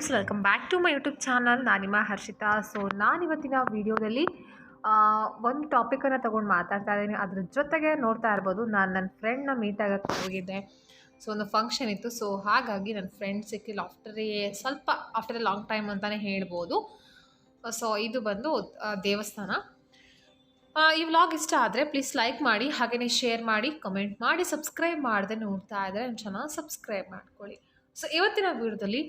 Friends, welcome back to my YouTube channel. ನಾನು ನಿಮ್ಮ Harshita. So ನಾನಿವತ್ತಿನ ವೀಡಿಯೋದಲ್ಲಿ ಒಂದು ಟಾಪಿಕನ್ನು ತೊಗೊಂಡು ಮಾತಾಡ್ತಾ ಇದ್ದೀನಿ. ಅದ್ರ ಜೊತೆಗೆ ನೋಡ್ತಾ ಇರ್ಬೋದು, ನಾನು ನನ್ನ ಫ್ರೆಂಡ್ನ ಮೀಟ್ ಆಗೋಕ್ಕೆ ಹೋಗಿದ್ದೆ. ಸೊ ಒಂದು ಫಂಕ್ಷನ್ ಇತ್ತು. ಸೊ ಹಾಗಾಗಿ ನನ್ನ ಫ್ರೆಂಡ್ ಸಿಕ್ಕಿಲ್ಲ ಆಫ್ಟರ್ ಎ ಲಾಂಗ್ ಟೈಮ್ ಅಂತಲೇ ಹೇಳ್ಬೋದು. ಸೊ ಇದು ಬಂದು ದೇವಸ್ಥಾನ. ಈ ವ್ಲಾಗ್ ಇಷ್ಟ ಆದರೆ ಪ್ಲೀಸ್ ಲೈಕ್ ಮಾಡಿ, ಹಾಗೆಯೇ ಶೇರ್ ಮಾಡಿ, ಕಮೆಂಟ್ ಮಾಡಿ, ಸಬ್ಸ್ಕ್ರೈಬ್ ಮಾಡದೆ ನೋಡ್ತಾ ಇದ್ದರೆ ನನ್ನ ಚಾನಲ್ ಸಬ್ಸ್ಕ್ರೈಬ್ ಮಾಡ್ಕೊಳ್ಳಿ. ಸೊ ಇವತ್ತಿನ ವೀಡಿಯೋದಲ್ಲಿ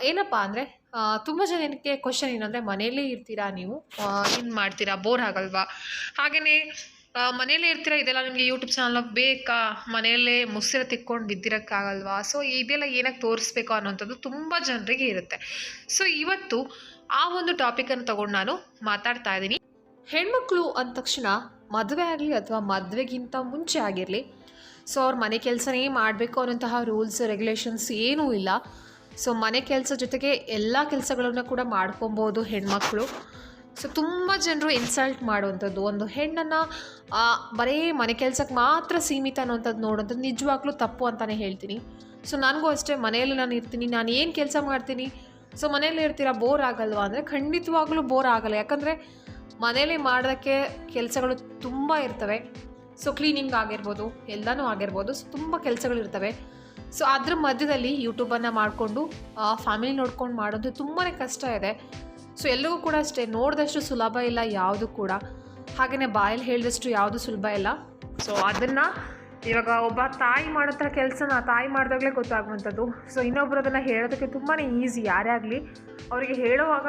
ಏನಪ್ಪ ಅಂದರೆ, ತುಂಬ ಜನಕ್ಕೆ ಕ್ವಶನ್ ಏನಂದರೆ, ಮನೆಯಲ್ಲೇ ಇರ್ತೀರಾ ನೀವು, ಏನು ಮಾಡ್ತೀರಾ, ಬೋರ್ ಆಗಲ್ವಾ? ಹಾಗೆಯೇ ಮನೆಯಲ್ಲೇ ಇರ್ತೀರಾ, ಇದೆಲ್ಲ ನಿಮಗೆ ಯೂಟ್ಯೂಬ್ ಚಾನಲ್ ಬೇಕಾ, ಮನೆಯಲ್ಲೇ ಮುಸ್ಸಿರ ತಿಕ್ಕೊಂಡು ಬಿದ್ದಿರೋಕ್ಕಾಗಲ್ವಾ? ಸೊ ಇದೆಲ್ಲ ಏನಕ್ಕೆ ತೋರಿಸ್ಬೇಕು ಅನ್ನೋಂಥದ್ದು ತುಂಬ ಜನರಿಗೆ ಇರುತ್ತೆ. ಸೊ ಇವತ್ತು ಆ ಒಂದು ಟಾಪಿಕನ್ನು ತೊಗೊಂಡು ನಾನು ಮಾತಾಡ್ತಾ ಇದ್ದೀನಿ. ಹೆಣ್ಮಕ್ಳು ಅಂದ ತಕ್ಷಣ ಮದುವೆ ಆಗಲಿ ಅಥವಾ ಮದುವೆಗಿಂತ ಮುಂಚೆ ಆಗಿರಲಿ, ಸೊ ಅವ್ರ ಮನೆ ಕೆಲಸನೇ ಮಾಡಬೇಕು ಅನ್ನೋಂತಹ ರೂಲ್ಸ್ ರೆಗ್ಯುಲೇಷನ್ಸ್ ಏನೂ ಇಲ್ಲ. ಸೊ ಮನೆ ಕೆಲಸ ಜೊತೆಗೆ ಎಲ್ಲ ಕೆಲಸಗಳನ್ನು ಕೂಡ ಮಾಡ್ಕೊಬೋದು ಹೆಣ್ಮಕ್ಳು. ಸೊ ತುಂಬ ಜನರು ಇನ್ಸಲ್ಟ್ ಮಾಡುವಂಥದ್ದು, ಒಂದು ಹೆಣ್ಣನ್ನು ಬರೀ ಮನೆ ಕೆಲಸಕ್ಕೆ ಮಾತ್ರ ಸೀಮಿತ ಅನ್ನೋಂಥದ್ದು ನೋಡುವಂಥದ್ದು ನಿಜವಾಗ್ಲೂ ತಪ್ಪು ಅಂತಲೇ ಹೇಳ್ತೀನಿ. ಸೊ ನನಗೂ ಅಷ್ಟೇ, ಮನೆಯಲ್ಲಿ ನಾನು ಇರ್ತೀನಿ, ನಾನು ಏನು ಕೆಲಸ ಮಾಡ್ತೀನಿ. ಸೊ ಮನೆಯಲ್ಲೇ ಇರ್ತೀರಾ, ಬೋರ್ ಆಗಲ್ವಾ ಅಂದರೆ ಖಂಡಿತವಾಗ್ಲೂ ಬೋರ್ ಆಗಲ್ಲ. ಯಾಕಂದರೆ ಮನೇಲಿ ಮಾಡೋದಕ್ಕೆ ಕೆಲಸಗಳು ತುಂಬ ಇರ್ತವೆ. ಸೊ ಕ್ಲೀನಿಂಗ್ ಆಗಿರ್ಬೋದು, ಎಲ್ಲನೂ ಆಗಿರ್ಬೋದು. ಸೊ ತುಂಬ ಕೆಲಸಗಳಿರ್ತವೆ. ಸೊ ಅದ್ರ ಮಧ್ಯದಲ್ಲಿ ಯೂಟ್ಯೂಬನ್ನು ಮಾಡಿಕೊಂಡು ಫ್ಯಾಮಿಲಿ ನೋಡ್ಕೊಂಡು ಮಾಡೋದು ತುಂಬಾ ಕಷ್ಟ ಇದೆ. ಸೊ ಎಲ್ಲರಿಗೂ ಕೂಡ ಅಷ್ಟೇ, ನೋಡಿದಷ್ಟು ಸುಲಭ ಇಲ್ಲ ಯಾವುದು ಕೂಡ, ಹಾಗೆಯೇ ಬಾಯಲ್ಲಿ ಹೇಳಿದಷ್ಟು ಯಾವುದು ಸುಲಭ ಇಲ್ಲ. ಸೊ ಅದನ್ನು ಇವಾಗ ಒಬ್ಬ ತಾಯಿ ಮಾಡೋಂಥ ಕೆಲಸನ ತಾಯಿ ಮಾಡಿದಾಗಲೇ ಗೊತ್ತಾಗುವಂಥದ್ದು. ಸೊ ಇನ್ನೊಬ್ಬರು ಅದನ್ನು ಹೇಳೋದಕ್ಕೆ ತುಂಬಾ ಈಸಿ. ಯಾರೇ ಆಗಲಿ ಅವರಿಗೆ ಹೇಳುವಾಗ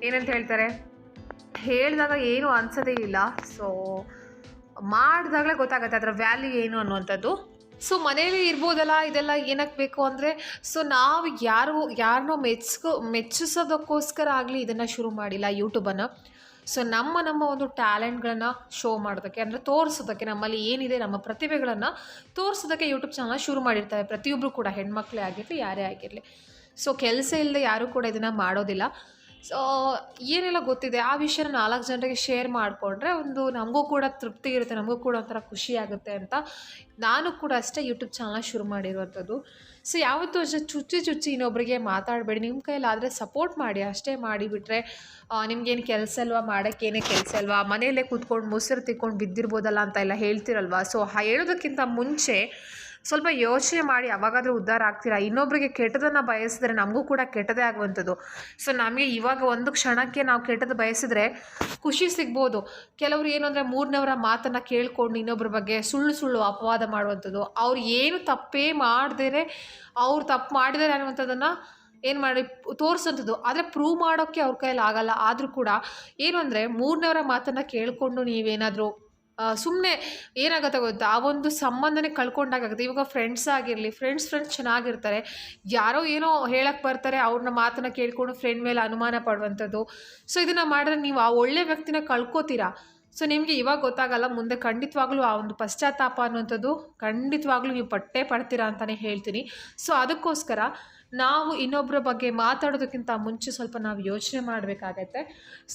ಏನಂತ ಹೇಳ್ತಾರೆ, ಹೇಳಿದಾಗ ಏನು ಅನ್ಸೋದೇ ಇಲ್ಲ. ಸೊ ಮಾಡಿದಾಗಲೇ ಗೊತ್ತಾಗುತ್ತೆ ಅದರ ವ್ಯಾಲ್ಯೂ ಏನು ಅನ್ನುವಂಥದ್ದು. ಸೊ ಮನೇಲಿ ಇರ್ಬೋದಲ್ಲ, ಇದೆಲ್ಲ ಏನಕ್ಕೆ ಬೇಕು ಅಂದರೆ, ಸೊ ನಾವು ಯಾರನ್ನೋ ಮೆಚ್ಚಿಸೋದಕ್ಕೋಸ್ಕರ ಆಗಲಿ ಇದನ್ನು ಶುರು ಮಾಡಿಲ್ಲ ಯೂಟ್ಯೂಬನ್ನು. ಸೊ ನಮ್ಮ ಒಂದು ಟ್ಯಾಲೆಂಟ್ಗಳನ್ನು ಶೋ ಮಾಡೋದಕ್ಕೆ, ಅಂದರೆ ತೋರಿಸೋದಕ್ಕೆ, ನಮ್ಮಲ್ಲಿ ಏನಿದೆ ನಮ್ಮ ಪ್ರತಿಭೆಗಳನ್ನು ತೋರಿಸೋದಕ್ಕೆ ಯೂಟ್ಯೂಬ್ ಚಾನಲ್ ಶುರು ಮಾಡಿರ್ತಾರೆ ಪ್ರತಿಯೊಬ್ಬರು ಕೂಡ, ಹೆಣ್ಮಕ್ಳೇ ಆಗಿರಲಿ ಯಾರೇ ಆಗಿರಲಿ. ಸೊ ಕೆಲಸ ಇಲ್ಲದೆ ಯಾರೂ ಕೂಡ ಇದನ್ನು ಮಾಡೋದಿಲ್ಲ. ಸೊ ಏನೆಲ್ಲ ಗೊತ್ತಿದೆ ಆ ವಿಷಯನ 4 ಜನರಿಗೆ ಶೇರ್ ಮಾಡಿಕೊಂಡ್ರೆ ಒಂದು ನಮಗೂ ಕೂಡ ತೃಪ್ತಿ ಇರುತ್ತೆ, ನಮಗೂ ಕೂಡ ಒಂಥರ ಖುಷಿ ಆಗುತ್ತೆ ಅಂತ ನಾನು ಕೂಡ ಅಷ್ಟೇ ಯೂಟ್ಯೂಬ್ ಚಾನಲ್ ಶುರು ಮಾಡಿರುವಂಥದ್ದು. ಸೊ ಯಾವತ್ತೂ ಅಷ್ಟೇ ಚುಚ್ಚಿ ಇನ್ನೊಬ್ಬರಿಗೆ ಮಾತಾಡಬೇಡಿ. ನಿಮ್ಮ ಕೈಲಾದರೆ ಸಪೋರ್ಟ್ ಮಾಡಿ, ಅಷ್ಟೇ ಮಾಡಿಬಿಟ್ರೆ ನಿಮಗೇನು ಕೆಲಸ ಅಲ್ವಾ, ಮಾಡೋಕ್ಕೇನೇ ಕೆಲಸ ಅಲ್ವಾ, ಮನೆಯಲ್ಲೇ ಕೂತ್ಕೊಂಡು ಮೊಸರು ತಿಕ್ಕೊಂಡು ಬಿದ್ದಿರ್ಬೋದಲ್ಲ ಅಂತ ಎಲ್ಲ ಹೇಳ್ತಿರಲ್ವ. ಸೊ ಹೇಳೋದಕ್ಕಿಂತ ಮುಂಚೆ ಸ್ವಲ್ಪ ಯೋಚನೆ ಮಾಡಿ ಅವಾಗಾದರೂ ಉದ್ಧಾರ ಆಗ್ತೀರಾ. ಇನ್ನೊಬ್ಬರಿಗೆ ಕೆಟ್ಟದನ್ನು ಬಯಸಿದ್ರೆ ನಮಗೂ ಕೂಡ ಕೆಟ್ಟದೇ ಆಗುವಂಥದ್ದು. ಸೊ ನಮಗೆ ಇವಾಗ ಒಂದು ಕ್ಷಣಕ್ಕೆ ನಾವು ಕೆಟ್ಟದ್ದು ಬಯಸಿದ್ರೆ ಖುಷಿ ಸಿಗ್ಬೋದು. ಕೆಲವರು ಏನು ಅಂದರೆ, ಮೂರನವರ ಮಾತನ್ನು ಕೇಳ್ಕೊಂಡು ಇನ್ನೊಬ್ಬರ ಬಗ್ಗೆ ಸುಳ್ಳು ಅಪವಾದ ಮಾಡುವಂಥದ್ದು, ಅವ್ರು ಏನು ತಪ್ಪೇ ಮಾಡದೇ ಅವ್ರು ತಪ್ಪು ಮಾಡಿದ್ದಾರೆ ಅನ್ನುವಂಥದ್ದನ್ನು ಏನು ಮಾಡಿ ತೋರಿಸೋಂಥದ್ದು. ಆದರೆ ಪ್ರೂವ್ ಮಾಡೋಕ್ಕೆ ಅವ್ರ ಕೈಯಲ್ಲಿ ಆಗಲ್ಲ. ಆದರೂ ಕೂಡ ಏನು ಅಂದರೆ, ಮೂರನವರ ಮಾತನ್ನು ಕೇಳಿಕೊಂಡು ನೀವೇನಾದರೂ ಸುಮ್ಮನೆ ಏನಾಗುತ್ತೆ ಗೊತ್ತಾ, ಆ ಒಂದು ಸಂಬಂಧನೇ ಕಳ್ಕೊಂಡಾಗುತ್ತೆ. ಇವಾಗ ಫ್ರೆಂಡ್ಸ್ ಆಗಿರಲಿ, ಫ್ರೆಂಡ್ಸ್ ಚೆನ್ನಾಗಿರ್ತಾರೆ, ಯಾರೋ ಏನೋ ಹೇಳಕ್ಕೆ ಬರ್ತಾರೆ, ಅವ್ರನ್ನ ಮಾತನ್ನು ಕೇಳಿಕೊಂಡು ಫ್ರೆಂಡ್ ಮೇಲೆ ಅನುಮಾನ ಪಡುವಂಥದ್ದು. ಸೊ ಇದನ್ನು ಮಾಡಿದ್ರೆ ನೀವು ಆ ಒಳ್ಳೆ ವ್ಯಕ್ತಿನ ಕಳ್ಕೊತೀರಾ. ಸೊ ನಿಮಗೆ ಇವಾಗ ಗೊತ್ತಾಗಲ್ಲ, ಮುಂದೆ ಖಂಡಿತವಾಗ್ಲೂ ಆ ಒಂದು ಪಶ್ಚಾತ್ತಾಪ ಅನ್ನುವಂಥದ್ದು ಖಂಡಿತವಾಗ್ಲೂ ನೀವು ಪಡ್ತೀರಾ ಅಂತಲೇ ಹೇಳ್ತೀನಿ. ಸೊ ಅದಕ್ಕೋಸ್ಕರ ನಾವು ಇನ್ನೊಬ್ಬರ ಬಗ್ಗೆ ಮಾತಾಡೋದಕ್ಕಿಂತ ಮುಂಚೆ ಸ್ವಲ್ಪ ನಾವು ಯೋಚನೆ ಮಾಡಬೇಕಾಗತ್ತೆ.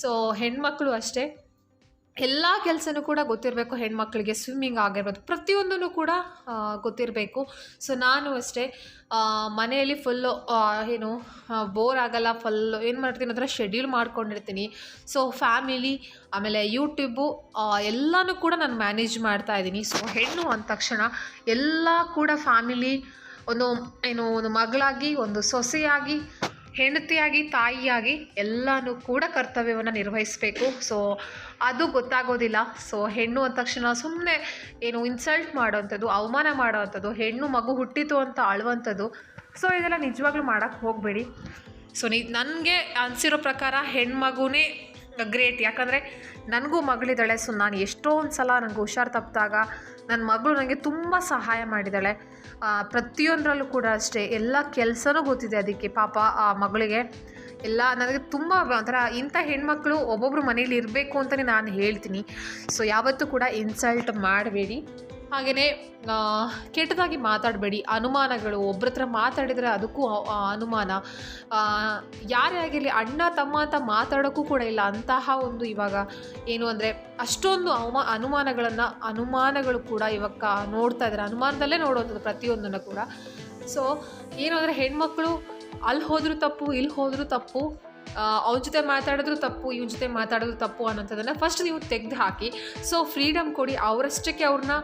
ಸೊ ಹೆಣ್ಮಕ್ಳು ಅಷ್ಟೇ, ಎಲ್ಲ ಕೆಲಸನೂ ಕೂಡ ಗೊತ್ತಿರಬೇಕು ಹೆಣ್ಮಕ್ಳಿಗೆ. ಸ್ವಿಮ್ಮಿಂಗ್ ಆಗಿರ್ಬೋದು, ಪ್ರತಿಯೊಂದೂ ಕೂಡ ಗೊತ್ತಿರಬೇಕು. ಸೊ ನಾನು ಅಷ್ಟೇ ಮನೆಯಲ್ಲಿ ಫುಲ್ಲು ಬೋರ್ ಆಗಲ್ಲ, ಏನು ಮಾಡ್ತೀನಿ ಅಂದರೆ ಶೆಡ್ಯೂಲ್ ಮಾಡ್ಕೊಂಡಿರ್ತೀನಿ. ಸೊ ಫ್ಯಾಮಿಲಿ, ಆಮೇಲೆ ಯೂಟ್ಯೂಬು ಎಲ್ಲನೂ ಕೂಡ ನಾನು ಮ್ಯಾನೇಜ್ ಮಾಡ್ತಾಯಿದ್ದೀನಿ. ಸೊ ಹೆಣ್ಣು ಅಂದ ತಕ್ಷಣ ಎಲ್ಲ ಕೂಡ ಫ್ಯಾಮಿಲಿ, ಒಂದು ಮಗಳಾಗಿ, ಒಂದು ಸೊಸೆಯಾಗಿ, ಹೆಂಡತಿಯಾಗಿ, ತಾಯಿಯಾಗಿ ಎಲ್ಲನೂ ಕೂಡ ಕರ್ತವ್ಯವನ್ನು ನಿರ್ವಹಿಸಬೇಕು. ಸೊ ಅದು ಗೊತ್ತಾಗೋದಿಲ್ಲ. ಸೊ ಹೆಣ್ಣು ಅಂದ ತಕ್ಷಣ ಸುಮ್ಮನೆ ಇನ್ಸಲ್ಟ್ ಮಾಡೋವಂಥದ್ದು, ಅವಮಾನ ಮಾಡೋವಂಥದ್ದು, ಹೆಣ್ಣು ಮಗು ಹುಟ್ಟಿತು ಅಂತ ಅಳುವಂಥದ್ದು. ಸೊ ಇದೆಲ್ಲ ನಿಜವಾಗ್ಲೂ ಮಾಡೋಕ್ಕೆ ಹೋಗಬೇಡಿ. ಸೊ ನನಗೆ ಅನಿಸಿರೋ ಪ್ರಕಾರ ಹೆಣ್ಮಗುನೇ ಗ್ರೇಟ್. ಯಾಕಂದರೆ ನನಗೂ ಮಗಳಿದ್ದಾಳೆ. ಸೊ ನಾನು ಎಷ್ಟೊಂದು ಸಲ ನನಗೆ ಹುಷಾರು ತಪ್ಪಿದಾಗ ನನ್ನ ಮಗಳು ನನಗೆ ತುಂಬ ಸಹಾಯ ಮಾಡಿದ್ದಾಳೆ. ಪ್ರತಿಯೊಂದರಲ್ಲೂ ಕೂಡ ಅಷ್ಟೇ, ಎಲ್ಲ ಕೆಲಸನೂ ಗೊತ್ತಿದೆ ಅದಕ್ಕೆ. ಪಾಪ ಆ ಮಗಳಿಗೆ ಎಲ್ಲ ನನಗೆ ತುಂಬ ಒಂಥರ ಇಂಥ ಹೆಣ್ಮಕ್ಳು ಒಬ್ಬೊಬ್ಬರು ಮನೇಲಿ ಇರಬೇಕು ಅಂತಲೇ ನಾನು ಹೇಳ್ತೀನಿ. ಸೊ ಯಾವತ್ತೂ ಕೂಡ ಇನ್ಸಲ್ಟ್ ಮಾಡಬೇಡಿ, ಹಾಗೆಯೇ ಕೆಟ್ಟದಾಗಿ ಮಾತಾಡಬೇಡಿ. ಅನುಮಾನಗಳು, ಒಬ್ಬರ ಹತ್ರ ಮಾತಾಡಿದರೆ ಅದಕ್ಕೂ ಅನುಮಾನ. ಯಾರೇ ಆಗಿರಲಿ, ಅಣ್ಣ ತಮ್ಮ ಅಂತ ಮಾತಾಡೋಕ್ಕೂ ಕೂಡ ಇಲ್ಲ. ಅಂತಹ ಒಂದು ಇವಾಗ ಏನು ಅಂದರೆ ಅಷ್ಟೊಂದು ಅನುಮಾನಗಳು ಕೂಡ ಇವಾಗ ನೋಡ್ತಾ ಇದ್ದಾರೆ. ಅನುಮಾನದಲ್ಲೇ ನೋಡುವಂಥದ್ದು ಪ್ರತಿಯೊಂದನ್ನು ಕೂಡ. ಸೊ ಏನು ಅಂದರೆ ಹೆಣ್ಮಕ್ಳು ಅಲ್ಲಿ ಹೋದರೂ ತಪ್ಪು, ಇಲ್ಲಿ ಹೋದರೂ ತಪ್ಪು, ಅವ್ನ ಜೊತೆ ಮಾತಾಡಿದ್ರು ತಪ್ಪು, ಇವ್ನ ಜೊತೆ ಮಾತಾಡಿದ್ರು ತಪ್ಪು ಅನ್ನೋಂಥದ್ದನ್ನು ಫಸ್ಟ್ ನೀವು ತೆಗೆದು ಹಾಕಿ. ಸೊ ಫ್ರೀಡಮ್ ಕೊಡಿ, ಅವರಷ್ಟಕ್ಕೆ ಅವ್ರನ್ನ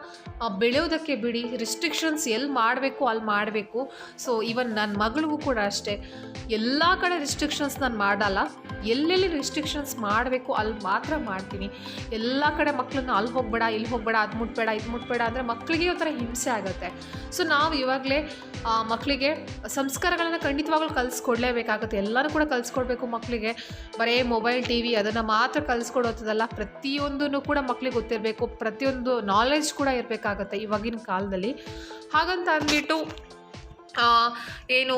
ಬೆಳೆಯೋದಕ್ಕೆ ಬಿಡಿ. ರಿಸ್ಟ್ರಿಕ್ಷನ್ಸ್ ಎಲ್ಲಿ ಮಾಡಬೇಕು ಅಲ್ಲಿ ಮಾಡಬೇಕು. ಸೊ ಈವನ್ ನನ್ನ ಮಗಳಿಗೂ ಕೂಡ ಅಷ್ಟೇ, ಎಲ್ಲ ಕಡೆ ರಿಸ್ಟ್ರಿಕ್ಷನ್ಸ್ ನಾನು ಮಾಡಲ್ಲ, ಎಲ್ಲೆಲ್ಲಿ ರಿಸ್ಟ್ರಿಕ್ಷನ್ಸ್ ಮಾಡಬೇಕು ಅಲ್ಲಿ ಮಾತ್ರ ಮಾಡ್ತೀನಿ. ಎಲ್ಲ ಕಡೆ ಮಕ್ಕಳನ್ನ ಅಲ್ಲಿ ಹೋಗಬೇಡ, ಇಲ್ಲಿ ಹೋಗಬೇಡ, ಅದು ಮುಟ್ಬೇಡ, ಇದು ಮುಟ್ಬೇಡ ಅಂದರೆ ಮಕ್ಕಳಿಗೆ ಒಂಥರ ಹಿಂಸೆ ಆಗುತ್ತೆ. ಸೊ ನಾವು ಇವಾಗಲೇ ಮಕ್ಕಳಿಗೆ ಸಂಸ್ಕಾರಗಳನ್ನು ಖಂಡಿತವಾಗ್ಲೂ ಕಲಿಸ್ಕೊಡ್ಲೇಬೇಕಾಗುತ್ತೆ. ಎಲ್ಲನೂ ಕೂಡ ಕಲಿಸ್ಕೊಡ್ಬೇಕು ಮಕ್ಕಳಿಗೆ. ಬರೀ ಮೊಬೈಲ್, ಟಿ ವಿ ಅದನ್ನು ಮಾತ್ರ ಕಲಿಸ್ಕೊಡೋದಲ್ಲ, ಪ್ರತಿಯೊಂದೂ ಕೂಡ ಮಕ್ಕಳಿಗೆ ಗೊತ್ತಿರಬೇಕು, ಪ್ರತಿಯೊಂದು ನಾಲೆಡ್ಜ್ ಕೂಡ ಇರಬೇಕಾಗತ್ತೆ ಇವಾಗಿನ ಕಾಲದಲ್ಲಿ. ಹಾಗಂತ ಅಂದ್ಬಿಟ್ಟು ಏನು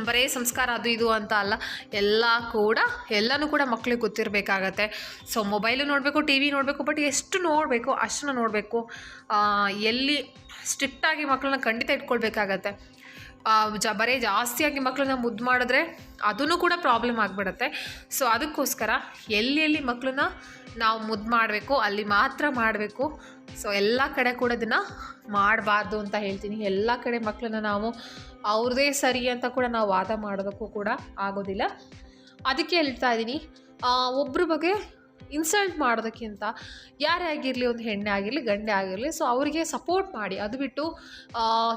ಬರೀ ಸಂಸ್ಕಾರ ಅದು ಇದು ಅಂತ ಅಲ್ಲ, ಎಲ್ಲನೂ ಕೂಡ ಮಕ್ಕಳಿಗೆ ಗೊತ್ತಿರಬೇಕಾಗತ್ತೆ. ಸೊ ಮೊಬೈಲು ನೋಡಬೇಕು, ಟಿ ವಿ ನೋಡಬೇಕು, ಬಟ್ ಎಷ್ಟು ನೋಡಬೇಕು ಅಷ್ಟನ್ನು ನೋಡಬೇಕು. ಎಲ್ಲಿ ಸ್ಟ್ರಿಕ್ಟಾಗಿ ಮಕ್ಕಳನ್ನ ಖಂಡಿತ ಇಟ್ಕೊಳ್ಬೇಕಾಗತ್ತೆ. ಬರೀ ಜಾಸ್ತಿಯಾಗಿ ಮಕ್ಕಳನ್ನ ಮುದ್ದು ಮಾಡಿದ್ರೆ ಅದೂ ಕೂಡ ಪ್ರಾಬ್ಲಮ್ ಆಗಿಬಿಡುತ್ತೆ. ಸೊ ಅದಕ್ಕೋಸ್ಕರ ಎಲ್ಲಿ ಮಕ್ಕಳನ್ನ ನಾವು ಮುದ್ದು ಮಾಡಬೇಕು ಅಲ್ಲಿ ಮಾತ್ರ ಮಾಡಬೇಕು. ಸೊ ಎಲ್ಲ ಕಡೆ ಕೂಡ ಇದನ್ನು ಮಾಡಬಾರ್ದು ಅಂತ ಹೇಳ್ತೀನಿ. ಎಲ್ಲ ಕಡೆ ಮಕ್ಕಳನ್ನ ನಾವು ಅವ್ರದ್ದೇ ಸರಿ ಅಂತ ಕೂಡ ನಾವು ವಾದ ಮಾಡೋದಕ್ಕೂ ಕೂಡ ಆಗೋದಿಲ್ಲ. ಅದಕ್ಕೆ ಹೇಳ್ತಾ ಇದ್ದೀನಿ, ಒಬ್ಬರ ಬಗ್ಗೆ ಇನ್ಸಲ್ಟ್ ಮಾಡೋದಕ್ಕಿಂತ ಯಾರೇ ಆಗಿರಲಿ, ಒಂದು ಹೆಣ್ಣೆ ಆಗಿರಲಿ ಗಂಡೆ ಆಗಿರಲಿ, ಸೊ ಅವರಿಗೆ ಸಪೋರ್ಟ್ ಮಾಡಿ. ಅದು ಬಿಟ್ಟು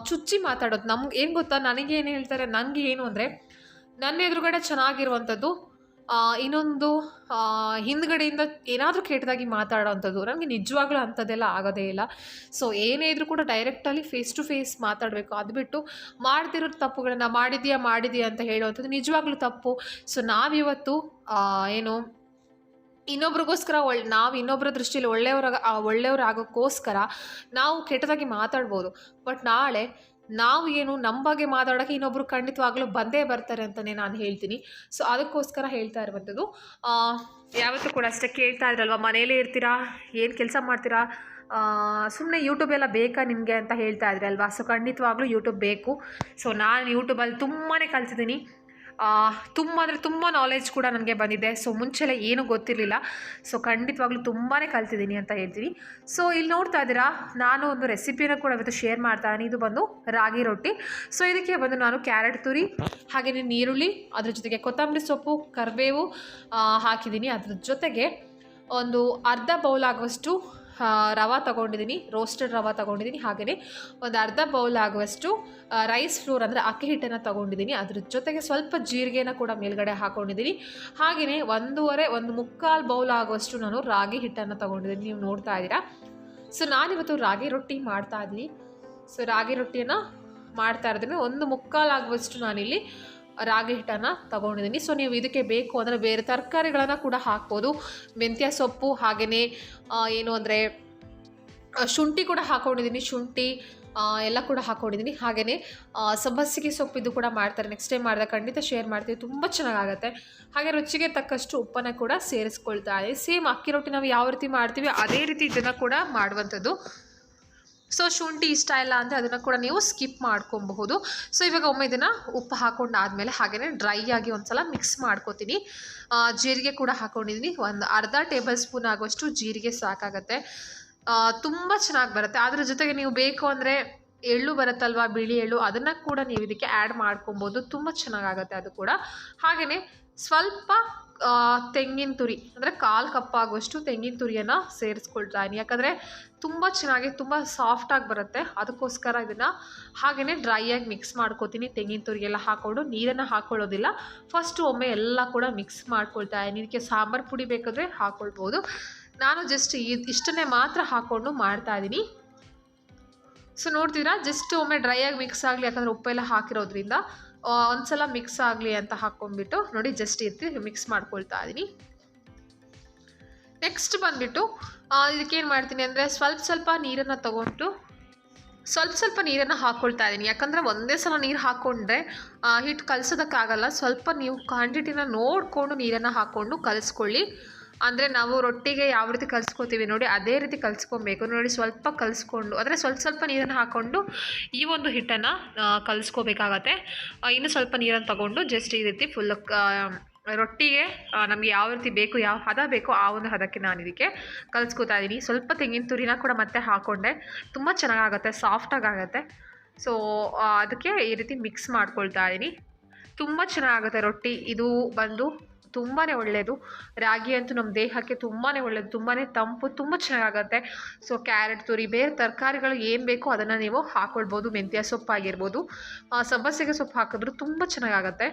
ಚುಚ್ಚಿ ಮಾತಾಡೋದು. ನಮ್ಗೆ ಏನು ಗೊತ್ತಾ, ನನಗೇನು ಹೇಳ್ತಾರೆ, ನನಗೆ ಏನು ಅಂದರೆ ನನ್ನ ಎದುರುಗಡೆ ಚೆನ್ನಾಗಿರುವಂಥದ್ದು ಇನ್ನೊಂದು ಹಿಂದ್ಗಡೆಯಿಂದ ಏನಾದರೂ ಕೆಟ್ಟದಾಗಿ ಮಾತಾಡೋವಂಥದ್ದು ನನಗೆ ನಿಜವಾಗ್ಲೂ ಅಂಥದ್ದೆಲ್ಲ ಆಗೋದೇ ಇಲ್ಲ. ಸೊ ಏನೇ ಇದ್ರೂ ಕೂಡ ಡೈರೆಕ್ಟಲ್ಲಿ ಫೇಸ್ ಟು ಫೇಸ್ ಮಾತಾಡಬೇಕು. ಅದು ಬಿಟ್ಟು ಮಾಡ್ತಿರೋ ತಪ್ಪುಗಳನ್ನು ಮಾಡಿದೀಯಾ ಅಂತ ಹೇಳುವಂಥದ್ದು ನಿಜವಾಗ್ಲೂ ತಪ್ಪು. ಸೊ ನಾವಿವತ್ತು ಏನು ಇನ್ನೊಬ್ರಿಗೋಸ್ಕರ ನಾವು ಇನ್ನೊಬ್ಬರ ದೃಷ್ಟಿಯಲ್ಲಿ ಒಳ್ಳೆಯವರಾಗೋಕ್ಕೋಸ್ಕರ ನಾವು ಕೆಟ್ಟದಾಗಿ ಮಾತಾಡ್ಬೋದು. ಬಟ್ ನಾಳೆ ನಾವು ಏನು ನಮ್ಮ ಬಗ್ಗೆ ಮಾತಾಡೋಕ್ಕೆ ಇನ್ನೊಬ್ಬರು ಖಂಡಿತವಾಗ್ಲೂ ಬಂದೇ ಬರ್ತಾರೆ ಅಂತಲೇ ನಾನು ಹೇಳ್ತೀನಿ. ಸೊ ಅದಕ್ಕೋಸ್ಕರ ಹೇಳ್ತಾ ಇರುವಂಥದ್ದು, ಯಾವತ್ತೂ ಕೂಡ ಅಷ್ಟೇ ಕೇಳ್ತಾ ಇದ್ರಲ್ವ, ಮನೇಲೇ ಇರ್ತೀರಾ, ಏನು ಕೆಲಸ ಮಾಡ್ತೀರಾ, ಸುಮ್ಮನೆ ಯೂಟ್ಯೂಬ್ ಎಲ್ಲ ಬೇಕಾ ನಿಮಗೆ ಅಂತ ಹೇಳ್ತಾ ಇದ್ರಲ್ವ. ಸೊ ಖಂಡಿತವಾಗ್ಲೂ ಯೂಟ್ಯೂಬ್ ಬೇಕು. ಸೊ ನಾನು ಯೂಟ್ಯೂಬಲ್ಲಿ ತುಂಬಾ ಕಲ್ತಿದ್ದೀನಿ. ತುಂಬ ನಾಲೆಡ್ಜ್ ಕೂಡ ನನಗೆ ಬಂದಿದೆ. ಸೊ ಮುಂಚೆಲ್ಲ ಏನೂ ಗೊತ್ತಿರಲಿಲ್ಲ. ಸೊ ಖಂಡಿತವಾಗ್ಲೂ ತುಂಬಾ ಕಲ್ತಿದ್ದೀನಿ ಅಂತ ಹೇಳ್ತೀನಿ. ಸೊ ಇಲ್ಲಿ ನೋಡ್ತಾ ಇದ್ದೀರಾ, ನಾನು ಒಂದು ರೆಸಿಪಿನ ಕೂಡ ಇವತ್ತು ಶೇರ್ ಮಾಡ್ತಾ ಇದ್ದೀನಿ. ಇದು ಬಂದು ರಾಗಿ ರೊಟ್ಟಿ. ಸೊ ಇದಕ್ಕೆ ಬಂದು ನಾನು ಕ್ಯಾರೆಟ್ ತುರಿ, ಹಾಗೆಯೇ ನೀರುಳ್ಳಿ, ಅದ್ರ ಜೊತೆಗೆ ಕೊತ್ತಂಬರಿ ಸೊಪ್ಪು, ಕರಿಬೇವು ಹಾಕಿದ್ದೀನಿ. ಅದ್ರ ಜೊತೆಗೆ ಒಂದು ಅರ್ಧ ಬೌಲ್ ಆಗುವಷ್ಟು ರವೆ ತೊಗೊಂಡಿದ್ದೀನಿ, ರೋಸ್ಟೆಡ್ ರವೆ ತೊಗೊಂಡಿದ್ದೀನಿ. ಹಾಗೆಯೇ ಒಂದು ಅರ್ಧ ಬೌಲ್ ಆಗುವಷ್ಟು ರೈಸ್ ಫ್ಲೋರ್ ಅಂದರೆ ಅಕ್ಕಿ ಹಿಟ್ಟನ್ನು ತೊಗೊಂಡಿದ್ದೀನಿ. ಅದ್ರ ಜೊತೆಗೆ ಸ್ವಲ್ಪ ಜೀರಿಗೆನ ಕೂಡ ಮೇಲ್ಗಡೆ ಹಾಕ್ಕೊಂಡಿದ್ದೀನಿ. ಹಾಗೆಯೇ ಒಂದು ಮುಕ್ಕಾಲು ಬೌಲ್ ಆಗುವಷ್ಟು ನಾನು ರಾಗಿ ಹಿಟ್ಟನ್ನು ತೊಗೊಂಡಿದ್ದೀನಿ, ನೀವು ನೋಡ್ತಾ ಇದ್ದೀರಾ. ಸೊ ನಾನಿವತ್ತು ರಾಗಿ ರೊಟ್ಟಿ ಮಾಡ್ತಾ ಇದ್ದೀನಿ. ಸೊ ರಾಗಿ ರೊಟ್ಟಿಯನ್ನು ಮಾಡ್ತಾ ಇರೋದ್ರಿಂದ ಒಂದು ಮುಕ್ಕಾಲು ಆಗುವಷ್ಟು ನಾನಿಲ್ಲಿ ರಾಗಿ ಹಿಟ್ಟನ್ನು ತೊಗೊಂಡಿದ್ದೀನಿ. ಸೊ ನೀವು ಇದಕ್ಕೆ ಬೇಕು ಅಂದರೆ ಬೇರೆ ತರಕಾರಿಗಳನ್ನು ಕೂಡ ಹಾಕ್ಬೋದು. ಮೆಂತ್ಯ ಸೊಪ್ಪು, ಹಾಗೆಯೇ ಏನು ಅಂದರೆ ಶುಂಠಿ ಕೂಡ ಹಾಕ್ಕೊಂಡಿದ್ದೀನಿ, ಶುಂಠಿ ಎಲ್ಲ ಕೂಡ ಹಾಕ್ಕೊಂಡಿದ್ದೀನಿ. ಹಾಗೆಯೇ ಸಬ್ಬಸಿಗೆ ಸೊಪ್ಪು ಇದು ಕೂಡ ಮಾಡ್ತಾರೆ. ನೆಕ್ಸ್ಟ್ ಟೈಮ್ ಮಾಡಿದಾಗ ಖಂಡಿತ ಶೇರ್ ಮಾಡ್ತೀವಿ, ತುಂಬ ಚೆನ್ನಾಗಾಗುತ್ತೆ. ಹಾಗೆ ರುಚಿಗೆ ತಕ್ಕಷ್ಟು ಉಪ್ಪನ್ನು ಕೂಡ ಸೇರಿಸ್ಕೊಳ್ತಾ ಇದ್ದೀನಿ. ಸೇಮ್ ಅಕ್ಕಿ ರೊಟ್ಟಿ ನಾವು ಯಾವ ರೀತಿ ಮಾಡ್ತೀವಿ ಅದೇ ರೀತಿ ಇದನ್ನು ಕೂಡ ಮಾಡುವಂಥದ್ದು. ಸೊ ಶುಂಠಿ ಇಷ್ಟ ಇಲ್ಲ ಅಂದರೆ ಅದನ್ನು ಕೂಡ ನೀವು ಸ್ಕಿಪ್ ಮಾಡ್ಕೊಬಹುದು. ಸೊ ಇವಾಗ ಒಮ್ಮೆ ಇದನ್ನು ಉಪ್ಪು ಹಾಕೊಂಡಾದಮೇಲೆ ಹಾಗೆಯೇ ಡ್ರೈ ಆಗಿ ಒಂದು ಸಲ ಮಿಕ್ಸ್ ಮಾಡ್ಕೊತೀನಿ. ಜೀರಿಗೆ ಕೂಡ ಹಾಕ್ಕೊಂಡಿದ್ದೀನಿ, ಒಂದು ಅರ್ಧ ಟೇಬಲ್ ಸ್ಪೂನ್ ಆಗುವಷ್ಟು ಜೀರಿಗೆ ಸಾಕಾಗತ್ತೆ. ತುಂಬ ಚೆನ್ನಾಗಿ ಬರುತ್ತೆ. ಅದ್ರ ಜೊತೆಗೆ ನೀವು ಬೇಕು ಅಂದರೆ ಎಳ್ಳು ಬರುತ್ತಲ್ವ, ಬಿಳಿ ಎಳ್ಳು, ಅದನ್ನು ಕೂಡ ನೀವು ಇದಕ್ಕೆ ಆ್ಯಡ್ ಮಾಡ್ಕೊಬೋದು, ತುಂಬ ಚೆನ್ನಾಗಾಗುತ್ತೆ ಅದು ಕೂಡ. ಹಾಗೆಯೇ ಸ್ವಲ್ಪ ತೆಂಗಿನ ತುರಿ ಅಂದರೆ 1/4 ಕಪ್ ಆಗುವಷ್ಟು ತೆಂಗಿನ ತುರಿಯನ್ನು ಸೇರಿಸ್ಕೊಳ್ತಾ ಇದ್ದೀನಿ. ಯಾಕಂದರೆ ತುಂಬ ಚೆನ್ನಾಗಿ ತುಂಬ ಸಾಫ್ಟಾಗಿ ಬರುತ್ತೆ, ಅದಕ್ಕೋಸ್ಕರ ಇದನ್ನು ಹಾಗೆಯೇ ಡ್ರೈಯಾಗಿ ಮಿಕ್ಸ್ ಮಾಡ್ಕೋತೀನಿ. ತೆಂಗಿನ ತುರಿಗೆಲ್ಲ ಹಾಕ್ಕೊಂಡು ನೀರನ್ನು ಹಾಕ್ಕೊಳ್ಳೋದಿಲ್ಲ, ಫಸ್ಟು ಒಮ್ಮೆ ಎಲ್ಲ ಕೂಡ ಮಿಕ್ಸ್ ಮಾಡ್ಕೊಳ್ತಾ ಇದ್ದೀನಿ. ಇದಕ್ಕೆ ಸಾಂಬಾರು ಪುಡಿ ಬೇಕಾದರೆ ಹಾಕ್ಕೊಳ್ಬೋದು. ನಾನು ಜಸ್ಟ್ ಇಷ್ಟನ್ನೇ ಮಾತ್ರ ಹಾಕ್ಕೊಂಡು ಮಾಡ್ತಾಯಿದ್ದೀನಿ. ಸೊ ನೋಡ್ತಿದ್ದೀರಾ, ಜಸ್ಟ್ ಒಮ್ಮೆ ಡ್ರೈಯಾಗಿ ಮಿಕ್ಸ್ ಆಗಲಿ, ಯಾಕಂದರೆ ಉಪ್ಪೆಲ್ಲ ಹಾಕಿರೋದ್ರಿಂದ ಒಂದು ಸಲ ಮಿಕ್ಸ್ ಆಗಲಿ ಅಂತ ಹಾಕ್ಕೊಂಡ್ಬಿಟ್ಟು ನೋಡಿ ಜಸ್ಟ್ ಮಿಕ್ಸ್ ಮಾಡ್ಕೊಳ್ತಾ ಇದ್ದೀನಿ. ನೆಕ್ಸ್ಟ್ ಬಂದುಬಿಟ್ಟು ಇದಕ್ಕೇನು ಮಾಡ್ತೀನಿ ಅಂದರೆ ಸ್ವಲ್ಪ ನೀರನ್ನು ತೊಗೊಂಡು ಸ್ವಲ್ಪ ನೀರನ್ನು ಹಾಕ್ಕೊಳ್ತಾ ಇದ್ದೀನಿ. ಯಾಕಂದರೆ ಒಂದೇ ಸಲ ನೀರು ಹಾಕ್ಕೊಂಡ್ರೆ ಹಿಟ್ಟು ಕಲಸೋದಕ್ಕಾಗಲ್ಲ. ಸ್ವಲ್ಪ ನೀವು ಕ್ವಾಂಟಿಟಿನ ನೋಡಿಕೊಂಡು ನೀರನ್ನು ಹಾಕ್ಕೊಂಡು ಕಲಿಸ್ಕೊಳ್ಳಿ. ಅಂದರೆ ನಾವು ರೊಟ್ಟಿಗೆ ಯಾವ ರೀತಿ ಕಲಿಸ್ಕೊತೀವಿ ನೋಡಿ ಅದೇ ರೀತಿ ಕಲಿಸ್ಕೊಬೇಕು. ನೋಡಿ ಸ್ವಲ್ಪ ಕಲಿಸ್ಕೊಂಡು ಅಂದರೆ ಸ್ವಲ್ಪ ನೀರನ್ನು ಹಾಕ್ಕೊಂಡು ಈ ಒಂದು ಹಿಟ್ಟನ್ನು ಕಲಿಸ್ಕೋಬೇಕಾಗತ್ತೆ. ಇನ್ನು ಸ್ವಲ್ಪ ನೀರನ್ನು ತಗೊಂಡು ಜಸ್ಟ್ ಈ ರೀತಿ ಫುಲ್ ರೊಟ್ಟಿಗೆ ನಮಗೆ ಯಾವ ರೀತಿ ಬೇಕು, ಯಾವ ಹದ ಬೇಕೋ ಆ ಒಂದು ಹದಕ್ಕೆ ನಾನು ಇದಕ್ಕೆ ಕಲಿಸ್ಕೊತಾ ಇದ್ದೀನಿ. ಸ್ವಲ್ಪ ತೆಂಗಿನ ತುರಿನ ಕೂಡ ಮತ್ತೆ ಹಾಕ್ಕೊಂಡೆ, ತುಂಬ ಚೆನ್ನಾಗಾಗುತ್ತೆ, ಸಾಫ್ಟಾಗಿ ಆಗುತ್ತೆ. ಸೊ ಅದಕ್ಕೆ ಈ ರೀತಿ ಮಿಕ್ಸ್ ಮಾಡ್ಕೊಳ್ತಾ ಇದ್ದೀನಿ. ತುಂಬ ಚೆನ್ನಾಗುತ್ತೆ ರೊಟ್ಟಿ. ಇದು ಬಂದು ತುಂಬಾ ಒಳ್ಳೆಯದು. ರಾಗಿ ಅಂತೂ ನಮ್ಮ ದೇಹಕ್ಕೆ ತುಂಬಾ ಒಳ್ಳೆಯದು, ತುಂಬಾ ತಂಪು, ತುಂಬ ಚೆನ್ನಾಗಾಗತ್ತೆ. ಸೊ ಕ್ಯಾರೆಟ್ ತುರಿ, ಬೇರೆ ತರಕಾರಿಗಳು ಏನು ಬೇಕೋ ಅದನ್ನು ನೀವು ಹಾಕ್ಕೊಳ್ಬೋದು. ಮೆಂತ್ಯ ಸೊಪ್ಪು ಆಗಿರ್ಬೋದು, ಸಬ್ಬಸಿಗೆ ಸೊಪ್ಪು ಹಾಕಿದ್ರು ತುಂಬ ಚೆನ್ನಾಗಾಗತ್ತೆ.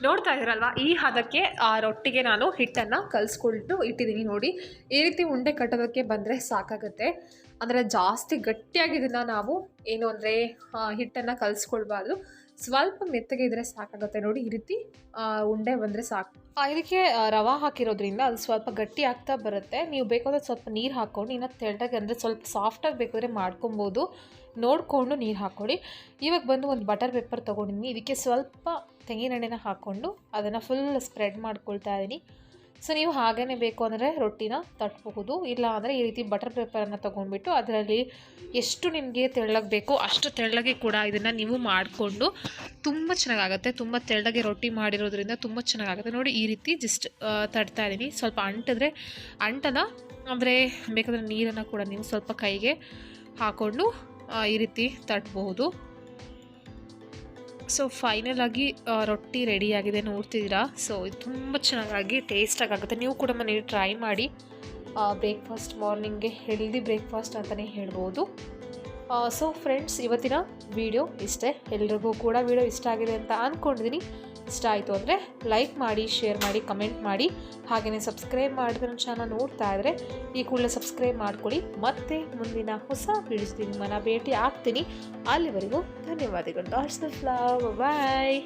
ನೋಡ್ತಾ ಇದ್ದೀರಲ್ವ, ಈ ಹದಕ್ಕೆ ಆ ರೊಟ್ಟಿಗೆ ನಾನು ಹಿಟ್ಟನ್ನು ಕಲಿಸ್ಕೊಳ್ತು ಇಟ್ಟಿದ್ದೀನಿ. ನೋಡಿ, ಈ ರೀತಿ ಉಂಡೆ ಕಟ್ಟೋದಕ್ಕೆ ಬಂದರೆ ಸಾಕಾಗುತ್ತೆ. ಅಂದರೆ ಜಾಸ್ತಿ ಗಟ್ಟಿಯಾಗಿ ಇದನ್ನು ನಾವು ಏನು ಅಂದರೆ ಹಿಟ್ಟನ್ನು ಕಲಿಸ್ಕೊಳ್ಬಾರ್ದು. ಸ್ವಲ್ಪ ಮೆತ್ತಗೆ ಇದ್ದರೆ ಸಾಕಾಗುತ್ತೆ. ನೋಡಿ, ಈ ರೀತಿ ಉಂಡೆ ಬಂದರೆ ಸಾಕು. ಇದಕ್ಕೆ ರವೆ ಹಾಕಿರೋದ್ರಿಂದ ಅದು ಸ್ವಲ್ಪ ಗಟ್ಟಿ ಆಗ್ತಾ ಬರುತ್ತೆ. ನೀವು ಬೇಕಾದ್ರೆ ಸ್ವಲ್ಪ ನೀರು ಹಾಕ್ಕೊಂಡು ಇನ್ನು ತೆಳ್ಳಗೆ, ಅಂದರೆ ಸ್ವಲ್ಪ ಸಾಫ್ಟಾಗಿ ಬೇಕಾದರೆ ಮಾಡ್ಕೊಬೋದು. ನೋಡಿಕೊಂಡು ನೀರು ಹಾಕ್ಕೊಳ್ಳಿ. ಇವಾಗ ಬಂದು ಒಂದು ಬಟರ್ ಪೇಪರ್ ತೊಗೊಂಡಿದ್ದೀನಿ. ಇದಕ್ಕೆ ಸ್ವಲ್ಪ ತೆಂಗಿನೆಣ್ಣೆನ ಹಾಕ್ಕೊಂಡು ಅದನ್ನು ಫುಲ್ ಸ್ಪ್ರೆಡ್ ಮಾಡ್ಕೊಳ್ತಾ ಇದ್ದೀನಿ. ಸೊ ನೀವು ಹಾಗೇ ಬೇಕು ಅಂದರೆ ರೊಟ್ಟಿನ ತಟ್ಟಬಹುದು. ಇಲ್ಲ ಅಂದರೆ ಈ ರೀತಿ ಬಟರ್ ಪೇಪರನ್ನು ತೊಗೊಂಡ್ಬಿಟ್ಟು ಅದರಲ್ಲಿ ಎಷ್ಟು ನಿಮಗೆ ತೆಳ್ಳಗೆ ಬೇಕೋ ಅಷ್ಟು ತೆಳ್ಳಗೆ ಕೂಡ ಇದನ್ನು ನೀವು ಮಾಡಿಕೊಂಡು ತುಂಬ ಚೆನ್ನಾಗಾಗುತ್ತೆ. ತುಂಬ ತೆಳ್ಳಗೆ ರೊಟ್ಟಿ ಮಾಡಿರೋದ್ರಿಂದ ತುಂಬ ಚೆನ್ನಾಗಾಗುತ್ತೆ. ನೋಡಿ, ಈ ರೀತಿ ಜಸ್ಟ್ ತಟ್ತಾ ಇದ್ದೀನಿ. ಸ್ವಲ್ಪ ಅಂಟಿದ್ರೆ ಅಂಟನ, ಅಂದರೆ ಬೇಕಾದರೆ ನೀರನ್ನು ಕೂಡ ನೀವು ಸ್ವಲ್ಪ ಕೈಗೆ ಹಾಕ್ಕೊಂಡು ಈ ರೀತಿ ತಟ್ಟಬಹುದು. ಸೊ ಫೈನಲ್ ಆಗಿ ರೊಟ್ಟಿ ರೆಡಿಯಾಗಿದೆ, ನೋಡ್ತಿದ್ದೀರಾ. ಸೊ ಇದು ತುಂಬ ಚೆನ್ನಾಗಿ ಟೇಸ್ಟಾಗಿ ಆಗುತ್ತೆ. ನೀವು ಕೂಡ ಮನೇಲಿ ಟ್ರೈ ಮಾಡಿ. ಬ್ರೇಕ್ಫಾಸ್ಟ್, ಮಾರ್ನಿಂಗ್ಗೆ ಹೆಲ್ದಿ ಬ್ರೇಕ್ಫಾಸ್ಟ್ ಅಂತಲೇ ಹೇಳ್ಬೋದು. ಸೊ ಫ್ರೆಂಡ್ಸ್, ಇವತ್ತಿನ ವಿಡಿಯೋ ಇಷ್ಟೇ. ಎಲ್ರಿಗೂ ಕೂಡ ವಿಡಿಯೋ ಇಷ್ಟ ಆಗಿದೆ ಅಂತ ಅಂದ್ಕೊಂಡಿದ್ದೀನಿ. ಇಷ್ಟ ಆಯಿತು ಅಂದರೆ ಲೈಕ್ ಮಾಡಿ, ಶೇರ್ ಮಾಡಿ, ಕಮೆಂಟ್ ಮಾಡಿ. ಹಾಗೆಯೇ ಸಬ್ಸ್ಕ್ರೈಬ್ ಮಾಡಿದ್ರೆ ನನ್ನ ಚಾನಲ್ ನೋಡ್ತಾ ಇದ್ದರೆ ಈ ಕೂಡಲೇ ಸಬ್ಸ್ಕ್ರೈಬ್ ಮಾಡ್ಕೊಳ್ಳಿ. ಮತ್ತೆ ಮುಂದಿನ ಹೊಸ ವಿಡಿಯೋಸ್ಗೆ ನಿಮ್ಮನ್ನು ಭೇಟಿ ಆಗ್ತೀನಿ. ಅಲ್ಲಿವರೆಗೂ ಧನ್ಯವಾದಗಳು. Lots of love. ಬಾಯ್.